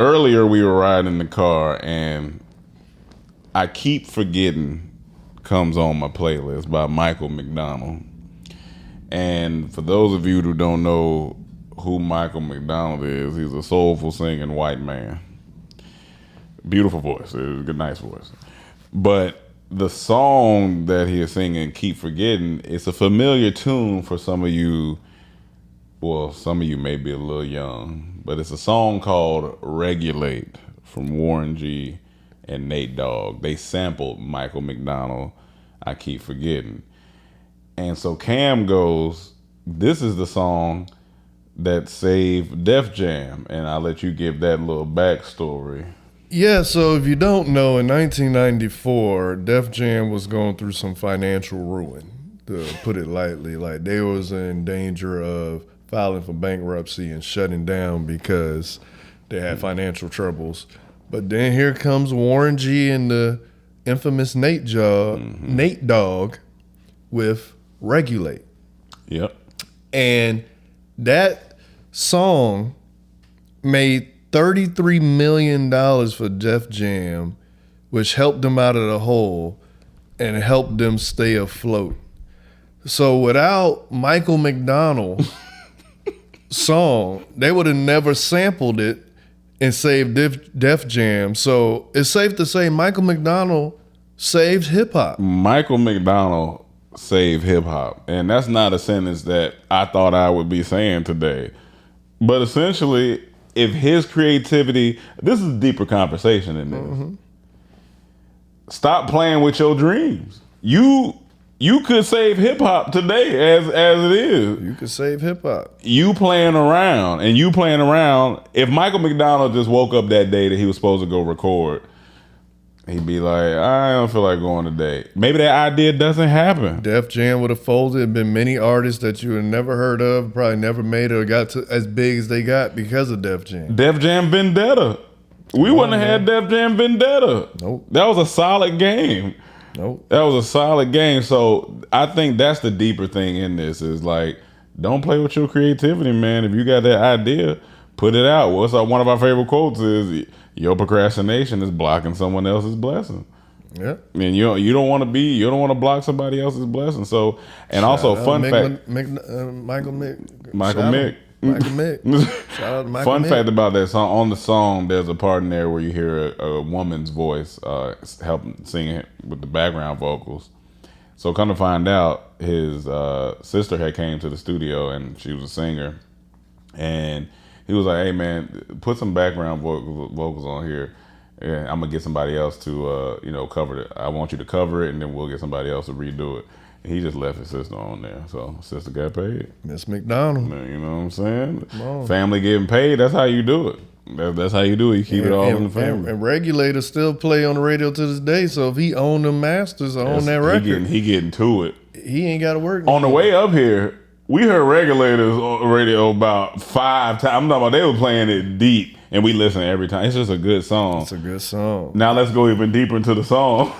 earlier we were riding in the car and I Keep Forgetting comes on my playlist by Michael McDonald. And for those of you who don't know who Michael McDonald is, he's a soulful singing white man. Beautiful voice. It's a nice voice. But the song that he is singing, Keep Forgetting, it's a familiar tune for some of you. Well, some of you may be a little young, but it's a song called Regulate from Warren G and Nate Dogg. They sampled Michael McDonald, I Keep Forgetting. And so Cam goes, this is the song that saved Def Jam. And I'll let you give that little backstory. Yeah, so if you don't know, in 1994, Def Jam was going through some financial ruin, to put it lightly. Like, they was in danger of filing for bankruptcy and shutting down because they had financial troubles. But then here comes Warren G and the infamous Nate Dogg with Regulate. Yep. And that song made $33 million for Def Jam, which helped them out of the hole and helped them stay afloat. So without Michael McDonald song, they would have never sampled it and saved Def Jam. So it's safe to say Michael McDonald saved hip hop. Michael McDonald saved hip hop. And that's not a sentence that I thought I would be saying today. But essentially, if his creativity, this is a deeper conversation than this. Mm-hmm. Stop playing with your dreams. You could save hip hop today as it is. You could save hip hop. You playing around. If Michael McDonald just woke up that day that he was supposed to go record, he'd be like, I don't feel like going today. Maybe that idea doesn't happen. Def Jam would have folded. There'd been many artists that you had never heard of, probably never made it or got to as big as they got because of Def Jam. Def Jam Vendetta. We wouldn't have had Def Jam Vendetta. Nope. That was a solid game. Nope. That was a solid game. So I think that's the deeper thing in this is like, don't play with your creativity, man. If you got that idea, put it out. What's one of our favorite quotes is, your procrastination is blocking someone else's blessing. Yeah. I mean, you don't want to block somebody else's blessing. So, and also fun fact. Michael Mick. Shout out to Michael Fun Mick. fact about that song, on the song, there's a part in there where you hear a woman's voice help sing it with the background vocals. So come to find out, his sister had came to the studio and she was a singer. And he was like, hey man, put some background vocals on here. And I'm gonna get somebody else to cover it. I want you to cover it and then we'll get somebody else to redo it. And he just left his sister on there. So sister got paid. Miss McDonald. You know what I'm saying? Family getting paid, that's how you do it. That's how you do it. You keep it all in the family. And Regulators still play on the radio to this day. So if he owned them masters on that record, he getting to it. He ain't got to work. On the way up here, we heard Regulators on the radio about 5 times. I'm talking about they were playing it deep, and we listen every time. It's just a good song. It's a good song. Now let's go even deeper into the song.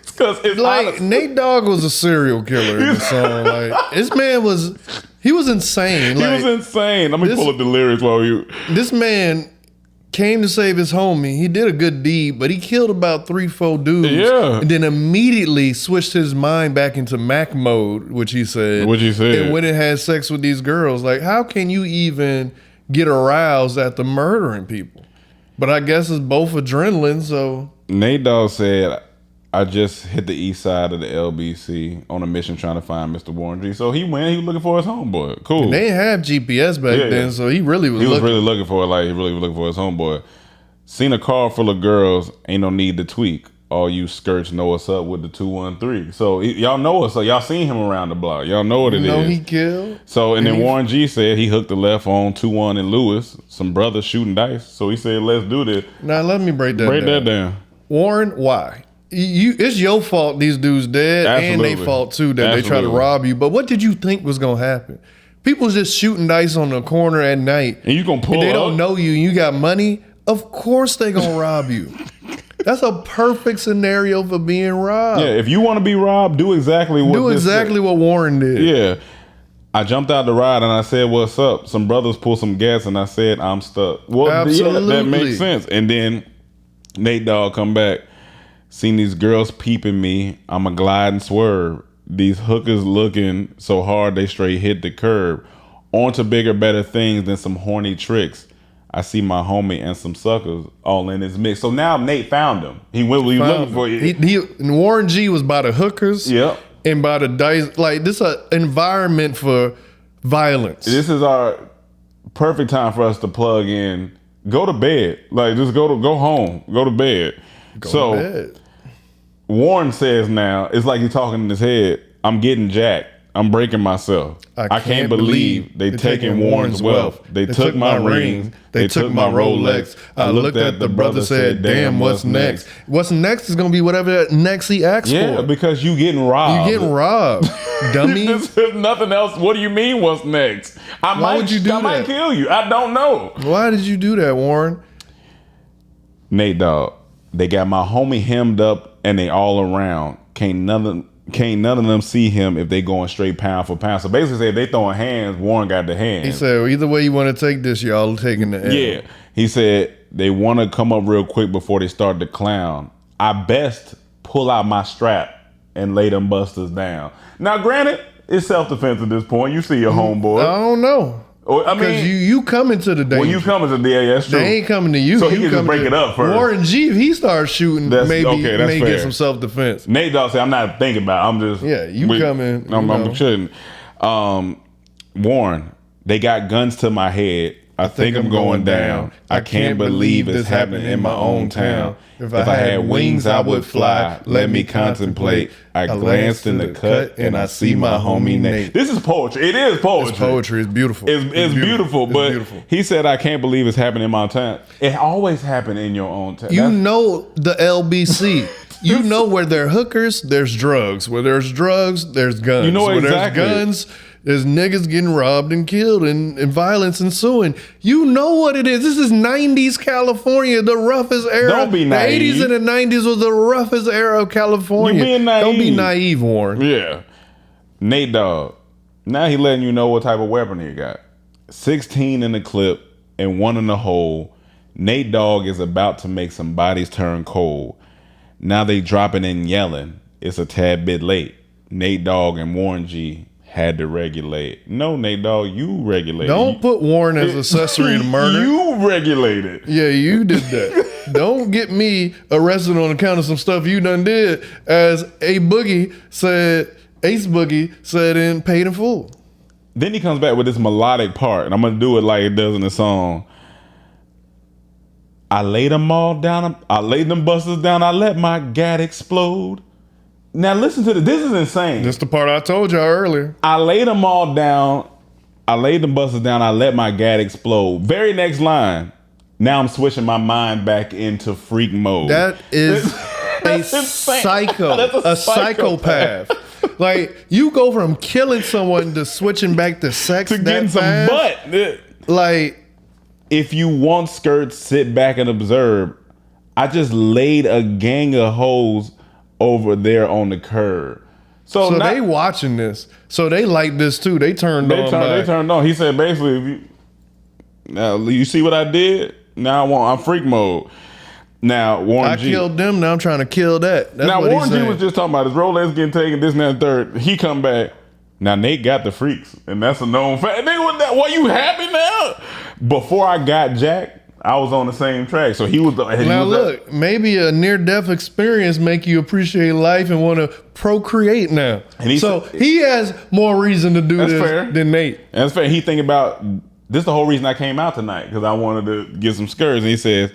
Because it's like honest. Nate Dogg was a serial killer in the song. Like this man was insane. He was insane. Let me pull up the lyrics while you. This man came to save his homie. He did a good deed, but he killed about 3-4 dudes. Yeah. And then immediately switched his mind back into Mac mode, which he said. And went and had sex with these girls. Like, how can you even get aroused after murdering people? But I guess it's both adrenaline, so. Nate Dogg said, I just hit the east side of the LBC on a mission trying to find Mr. Warren G. So he went, he was looking for his homeboy. Cool. And they didn't have GPS back then, so he really was looking. He was really looking for it, like he really was looking for his homeboy. Seen a car full of girls, ain't no need to tweak. All you skirts know what's up with the 213. So y'all know us, so y'all seen him around the block. Y'all know what it is. You know he killed. So, and then Warren G said he hooked the left on 21 and Lewis, some brothers shooting dice. So he said, let's do this. Now let me break that down. Warren, why? It's your fault these dudes dead. Absolutely. And they fault too that they try to rob you. But what did you think was gonna happen? People just shooting dice on the corner at night. And you gonna pull up? They don't know you and you got money. Of course they gonna rob you. That's a perfect scenario for being robbed. Yeah, if you want to be robbed, do exactly what Warren did. Yeah. I jumped out the ride and I said, "What's up?" Some brothers pulled some gas and I said, "I'm stuck." Well, Absolutely. yeah, that makes sense. And then Nate Dogg come back, seen these girls peeping me. I'm a glide and swerve. These hookers looking so hard they straight hit the curb. On to bigger, better things than some horny tricks. I see my homie and some suckers all in his mix. So now Nate found him. He went looking for you. Warren G was by the hookers. Yep. And by the dice, like this is an environment for violence. This is our perfect time for us to plug in. Go to bed. Like just go home. Go to bed. Go to bed. Warren says now, it's like he's talking in his head, I'm getting jacked. I'm breaking myself. I can't believe they taking Warren's wealth. They took my rings. They took my Rolex. I looked at the brother, said, damn, what's next? What's next is going to be whatever next he asks for. Yeah, because you getting robbed. You getting robbed, dummy. There's nothing else. What do you mean what's next? Why would you do that? I might kill you. I don't know. Why did you do that, Warren? Nate Dogg, they got my homie hemmed up and they all around. Can't none of them see him if they going straight pound for pound. So basically, say if they throwing hands, Warren got the hands. He said, well, either way you want to take this, y'all taking the L. Yeah. He said they want to come up real quick before they start to clown. I best pull out my strap and lay them busters down. Now, granted, it's self-defense at this point. You see your homeboy. I don't know. I mean, because you coming to the danger. Well, you coming to the that's true. They ain't coming to you. So he you can just break it up first. Warren G, if he starts shooting, maybe get some self-defense. Nate Dogg said, I'm not thinking about it. I'm just... Yeah, coming. I'm shooting. Warren, they got guns to my head. I think I'm going down. I can't believe it's happening in my own town. If I had wings, I would fly. Let me contemplate. I glanced in the cut and I see my homie Nate. This is poetry. It is poetry. It's poetry. It's beautiful. It's beautiful. But he said, I can't believe it's happening in my town. It always happened in your own town. You know the LBC. You know where there are hookers, there's drugs. Where there's drugs, there's guns. You know exactly. Where there's guns, there's niggas getting robbed and killed and violence ensuing. You know what it is. This is 90s California, the roughest era. Don't be naive. The 80s and the 90s was the roughest era of California. You being naive. Don't be naive, Warren. Yeah. Nate Dogg. Now he letting you know what type of weapon he got. 16 in the clip and 1 in the hole. Nate Dogg is about to make some bodies turn cold. Now they dropping and yelling. It's a tad bit late. Nate Dogg and Warren G had to regulate. No, Nate Dogg, you regulated. Don't put Warren as accessory to murder. You regulated. Yeah, you did that. Don't get me arrested on account of some stuff you done did, as Ace Boogie said in Paid in Full. Then he comes back with this melodic part, and I'm gonna do it like it does in the song. I laid them all down. I laid them busters down. I let my gat explode. Now listen to this. This is insane. This is the part I told y'all earlier. I laid them all down. I laid them busters down. I let my gat explode. Very next line. Now I'm switching my mind back into freak mode. That is a psycho. That's a psychopath. Like, you go from killing someone to switching back to sex to getting some fast. butt. Like, if you want skirts, sit back and observe. I just laid a gang of hoes over there on the curb. So they watching this. So they like this too. They turned on. They turned on. He said basically, now you see what I did? Now I'm freak mode. Now Warren G. I killed them. Now I'm trying to kill that. That's now what Warren G was just talking about his Rolex getting taken, this and that, and third. He come back. Now Nate got the freaks, and that's a known fact. Nigga, what you happy now? Before I got Jack, I was on the same track. So he was. Look, maybe a near-death experience make you appreciate life and want to procreate now. And he has more reason to do this than Nate. And that's fair. He think about this is the whole reason I came out tonight, because I wanted to get some skirts. And he says,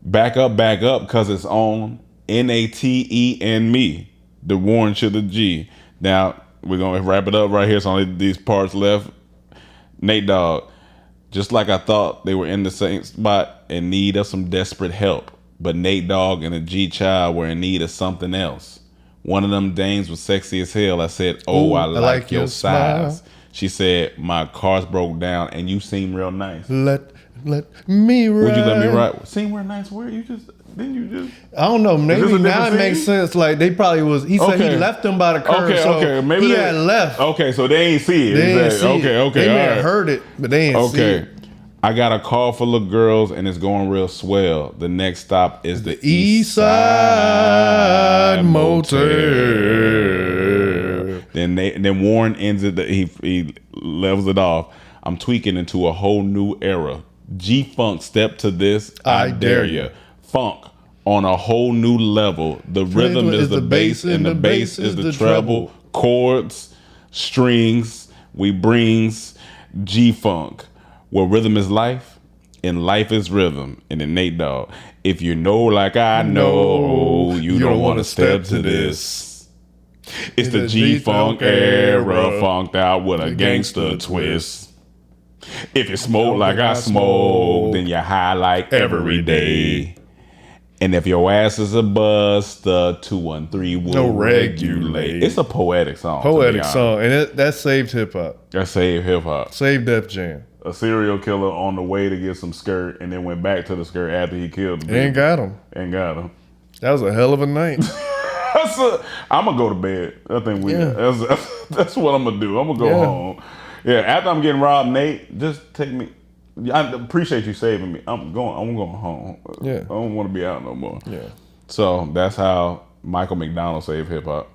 back up, because it's on NATE and me, the Warren to the G. Now, we're going to wrap it up right here. So only these parts left. Nate Dogg. Just like I thought they were in the same spot in need of some desperate help. But Nate Dogg and a G Child were in need of something else. One of them dames was sexy as hell. I said, oh, I like your size. She said, my car's broke down and you seem real nice. Let Let me ride. Would you let me ride? Sing Where Nights Were? You just didn't you just? I don't know. Maybe this a now it different makes scene? sense. Like they probably was. He said he Okay. left them by the curb. Okay, so okay. Maybe he they had left. Okay, so they ain't see it. They didn't Exactly. see it. Okay, They may all have right. heard it, but they didn't see Okay. it. I got a call full of girls and it's going real swell. The next stop is the East Side Motel. Then Warren ends it. He levels it off. I'm tweaking into a whole new era. G-Funk, step to this. I dare ya. Funk on a whole new level. The rhythm is the bass and the bass is the treble. Chords, strings, we brings G-Funk. Where rhythm is life and life is rhythm. And then Nate Dogg, if you know like I know, you don't want to step to this. It's the G-Funk era, funked out with a gangster twist. If you smoke like I smoke, then you're high like every day. And if your ass is a buster, 213 will No regulate. It's a poetic song. Poetic song, and that saved hip hop. That saved hip hop. Saved Def Jam. A serial killer on the way to get some skirt and then went back to the skirt after he killed the And got him. And got him. That was a hell of a night. I'm gonna go to bed. I think that's what I'm gonna do. I'm gonna go home. Yeah, after I'm getting robbed, Nate, just take me. I appreciate you saving me. I'm going home. Yeah. I don't want to be out no more. Yeah. So that's how Michael McDonald saved hip hop.